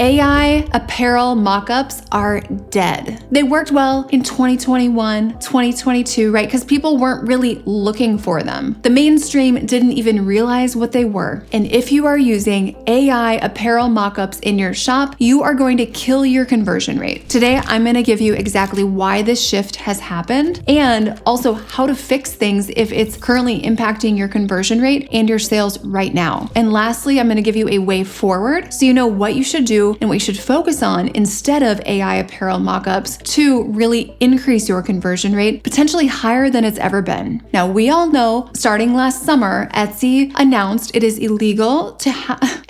AI apparel mockups are dead. They worked well in 2021, 2022, right? Because people weren't really looking for them. The mainstream didn't even realize what they were. And if you are using AI apparel mockups in your shop, you are going to kill your conversion rate. Today, I'm going to give you exactly why this shift has happened and also how to fix things if it's currently impacting your conversion rate and your sales right now. And lastly, I'm going to give you a way forward so you know what you should do and what you should focus on instead of AI apparel mockups to really increase your conversion rate, potentially higher than it's ever been. Now, we all know starting last summer, Etsy announced it is illegal to have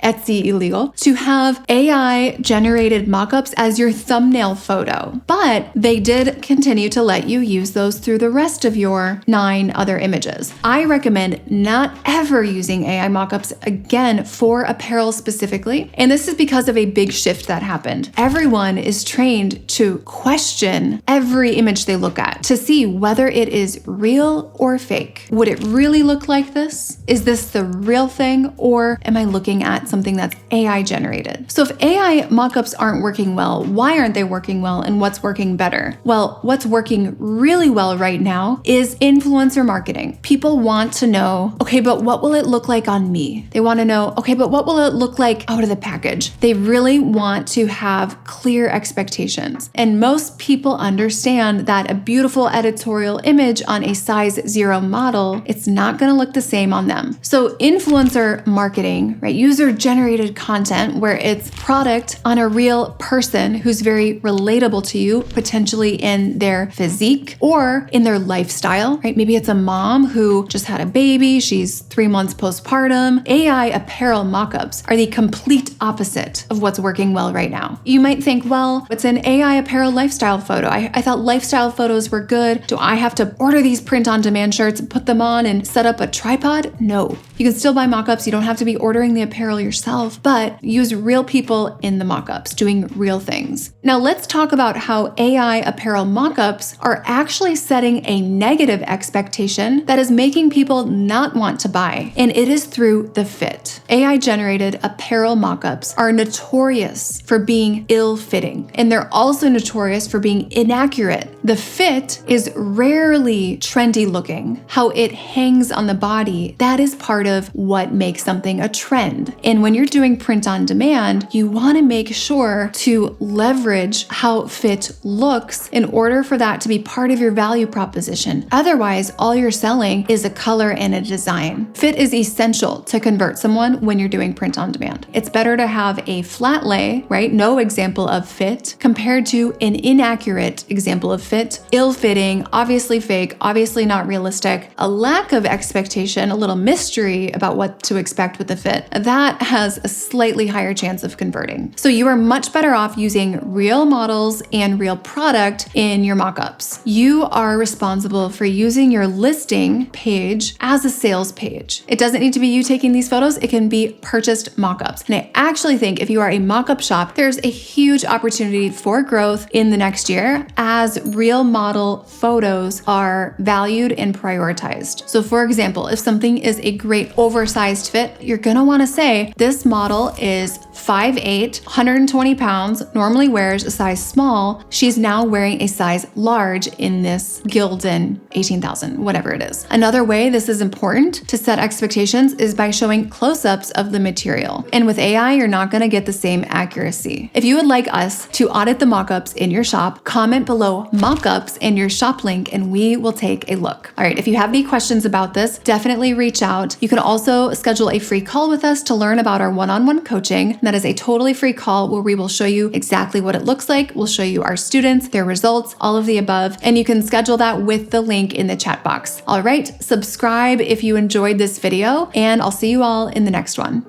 AI generated mockups as your thumbnail photo, but they did continue to let you use those through the rest of your 9 other images. I recommend not ever using AI mockups again for apparel specifically, and this is because of a big shift that happened. Everyone is trained to question every image they look at to see whether it is real or fake. Would it really look like this? Is this the real thing, or am I looking at something that's AI generated? So if AI mockups aren't working well, why aren't they working well, and what's working better? Well, what's working really well right now is influencer marketing. People want to know, okay, but what will it look like on me? They want to know, okay, but what will it look like out of the package? They really want to have clear expectations. And most people understand that a beautiful editorial image on a size 0 model, it's not going to look the same on them. So influencer marketing, right? User generated content where it's product on a real person who's very relatable to you, potentially in their physique or in their lifestyle, right? Maybe it's a mom who just had a baby, she's 3 months postpartum. AI apparel mockups are the complete opposite of what's working well right now. You might think, well, it's an AI apparel lifestyle photo. I thought lifestyle photos were good. Do I have to order these print-on-demand shirts and put them on and set up a tripod? No. You can still buy mockups. You don't have to be ordering the apparel yourself, but use real people in the mockups doing real things. Now let's talk about how AI apparel mockups are actually setting a negative expectation that is making people not want to buy, and it is through the fit. AI-generated apparel mockups are notorious for being ill-fitting, and they're also notorious for being inaccurate. The fit is rarely trendy looking. How it hangs on the body, that is part of what makes something a trend. And when you're doing print on demand, you want to make sure to leverage how fit looks in order for that to be part of your value proposition. Otherwise, all you're selling is a color and a design. Fit is essential to convert someone when you're doing print on demand. It's better to have a flat lay, right? No example of fit compared to an inaccurate example of fit, ill-fitting, obviously fake, obviously not realistic, a lack of expectation, a little mystery about what to expect with the fit. That has a slightly higher chance of converting. So you are much better off using real models and real product in your mockups. You are responsible for using your listing page as a sales page. It doesn't need to be you taking these photos. It can be purchased mockups. And I actually think if you are a mockup shop, there's a huge opportunity for growth in the next year as real model photos are valued and prioritized. So for example, if something is a great oversized fit, you're gonna wanna say, this model is 5'8", 120 pounds, normally wears a size small. She's now wearing a size large in this Gildan 18,000, whatever it is. Another way this is important to set expectations is by showing close-ups of the material. And with AI, you're not gonna get the same accuracy. If you would like us to audit the mockups in your shop, comment below mockups and your shop link, and we will take a look. All right, if you have any questions about this, definitely reach out. You can also schedule a free call with us to learn about our one-on-one coaching. That is a totally free call where we will show you exactly what it looks like. We'll show you our students, their results, all of the above, and you can schedule that with the link in the chat box. All right, subscribe if you enjoyed this video, and I'll see you all in the next one.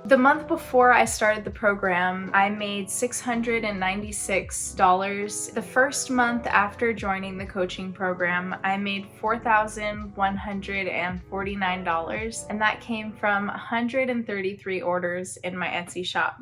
The month before I started the program, I made $696. The first month after joining the coaching program, I made $4,149, and that came from 133 orders in my Etsy shop.